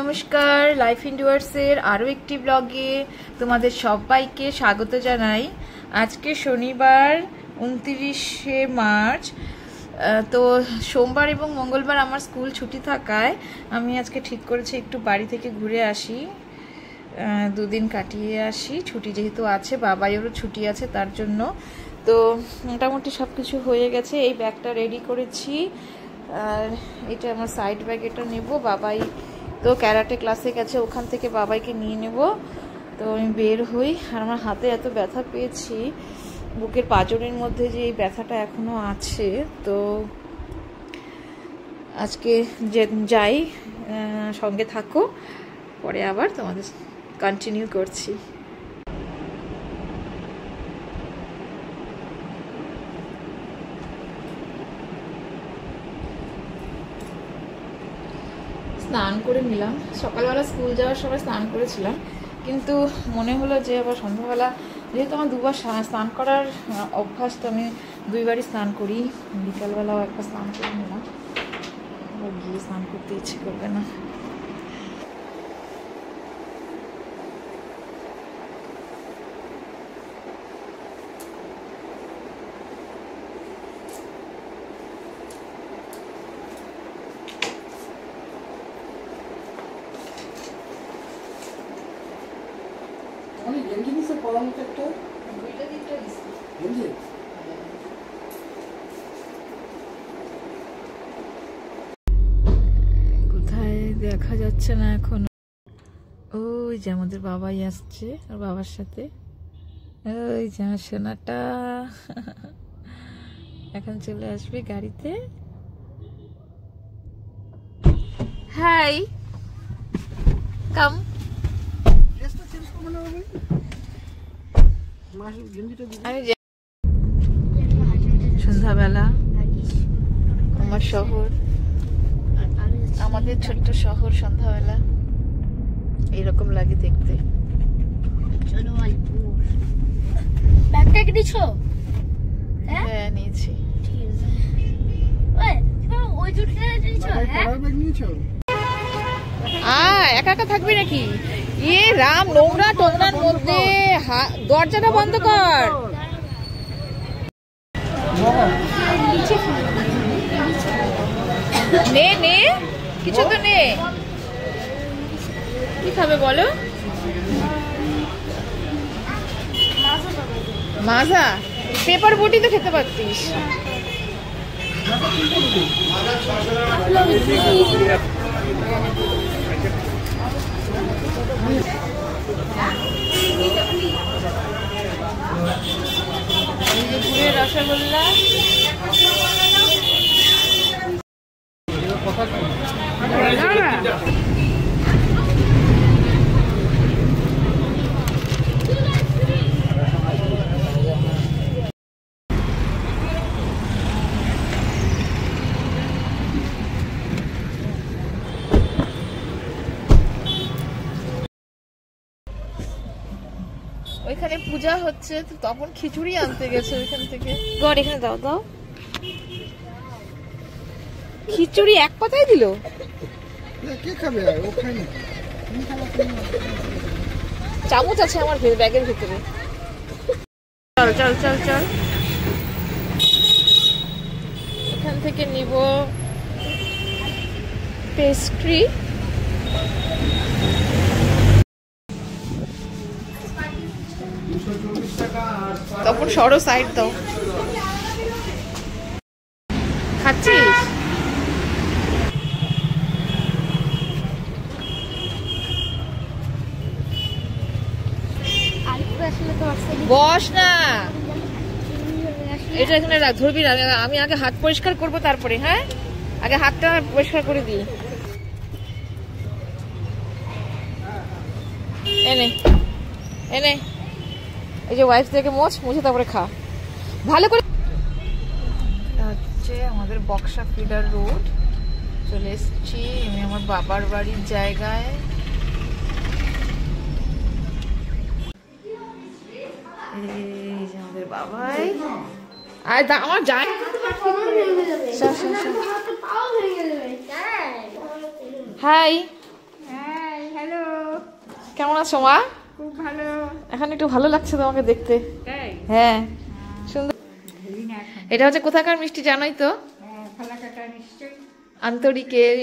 নমস্কার, লাইফ ইনডোয়ার্সের আরও একটি ব্লগে তোমাদের সবাইকে স্বাগত জানাই। আজকে শনিবার 29শে মার্চ। তো সোমবার এবং মঙ্গলবার আমার স্কুল ছুটি থাকায় আমি আজকে ঠিক করেছি একটু বাড়ি থেকে ঘুরে আসি, দুদিন কাটিয়ে আসি। ছুটি যেহেতু আছে, বাবাইয়েরও ছুটি আছে, তার জন্য তো মোটামুটি সব কিছু হয়ে গেছে। এই ব্যাগটা রেডি করেছি, আর এটা আমার সাইড ব্যাগ, এটা নেব। বাবাই তো ক্যারাটে ক্লাসে গেছে, ওখান থেকে বাবাইকে নিয়ে নেব। তো আমি বের হই। আর আমার হাতে এত ব্যথা পেয়েছি, বুকের পাঁজরের মধ্যে যে এই ব্যথাটা এখনও আছে। তো আজকে যে যাই, সঙ্গে থাকো, পরে আবার তোমাদের কন্টিনিউ করছি। স্নান করে নিলাম, সকালবেলা স্কুল যাওয়ার সময় স্নান করেছিলাম, কিন্তু মনে হলো যে আবার সন্ধ্যাবেলা, যেহেতু আমার দুবার স্নান করার অভ্যাস, তো আমি দুইবারই স্নান করি। বিকালবেলাও একবার স্নান করে নিলাম, আবার গিয়ে স্নান করতে ইচ্ছে করবে না। কোথায় দেখা যাচ্ছে না এখন। ওই যে আমাদের বাবাই আসছে, আর বাবার সাথে ওই যে আমার সোনাটা এখন চলে আসবে গাড়িতে। হাই, কাম। সন্ধ্যাবেলা আমার শহর, আমাদের ছোট্ট শহর, সন্ধ্যাবেলা এইরকম লাগে দেখতে। হ্যাঁ, নিয়েছি। একা একা থাকবি নাকি? এ রাম, নোংরা টোংরার মধ্যে দরজাটা বন্ধ কর। নে নে, কিছু তো নে। কি খাবে বলো? মাজা? পেপার বটি তো খেতে পারতিস। গুড়ের রসগোল্লা, ওইখানে পূজা হচ্ছে, তখন খিচুড়ি আনতে গেছে ওইখান থেকে। গড় এখানে দাও দাও, খিচুড়ি এক পাতায় দিল। চামচ আছে আমার ব্যাগের ভিতরে। চল চল চল চল, এখান থেকে নিব পেস্ট্রি। তখন সরো, সাইড দাও। খাচ্ছিস? বস না, এটা এখানে ধরবি না। আমি আগে হাত পরিষ্কার করবো, তারপরে। হ্যাঁ, আগে হাতটা পরিষ্কার করে দিই। এনে এনে, এই যে ওয়াইফ থেকে মুছে তারপরে খা ভালো করে। হচ্ছে আমাদের বক্সা ফিডার রোড, চলে এসেছি আমি আমার বাবার বাড়ির জায়গায়। এই যে আমাদের বাবাই, আর আমার যায়। হাই, কেমন আছো মা? খুব ভালো। এখন একটু ভালো লাগছে তোমাকে দেখতে। হ্যাঁ সুন্দর। এটা হচ্ছে কোথাকার মিষ্টি জানোই তো? ফালাকাটা নিশ্চয়ই। আন্তরিকের